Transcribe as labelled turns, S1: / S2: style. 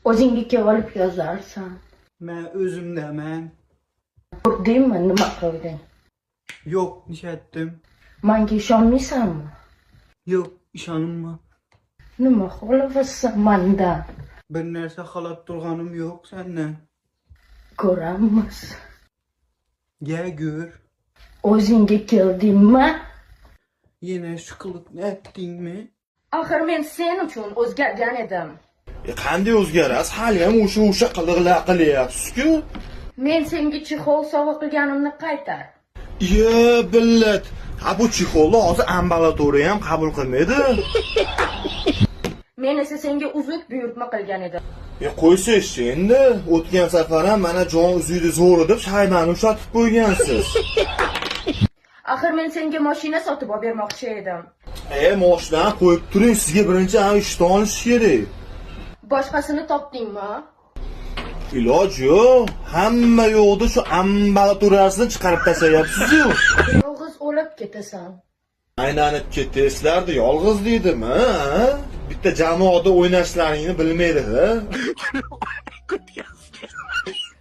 S1: O'zingga olib yozarsan.
S2: Men o'zimdaman.
S1: Ko'rdingmi nima qilding?
S2: Yo'q, nishatdim.
S1: Menga ishonmaysanmi?
S2: Yo'q, ishonma.
S1: Nima xohlasan mendan?
S2: Bir narsa xalab turganim yo'q sendan.
S1: Ko'ramiz.
S2: Gör.
S1: O'zingga keldingmi?
S2: Yine shu qilibni aytdingmi?
S1: Axir men sen uchun o'zgargan edim.
S3: Qanday o'zgarasiz? Hali ham o'sha qiliqlar qilyapsiz-ku.
S1: Men senga chexol sovg'a qilganimni qaytar.
S3: Ye, billat. Ha bu chexolni hozir ambulatoriya ham qabul qilmaydi.
S1: Men esa senga uzuk buyurtma qilgan edim.
S3: Qo'ysiz endi. O'tgan safar ham mana jon uzuydi zo'r deb shaybani ushlatib qo'ygansiz.
S1: Axir men senga mashina sotib olib bermoqchi edim.
S3: Moshinani qo'yib turing, sizga birinchi ham ishni olish kerak.
S1: Boshqasini topdingmi?
S3: Iloji yo'q. Hamma yo'qda shu ambulatoriyasini chiqarib tashlayapsiz-ku.
S1: Yolg'iz o'lib ketasan.
S3: Aylanib ketasizlar-da, yolg'iz deydimi, ha? Bitta jamoada o'ynashlaringni bilmaydi-da.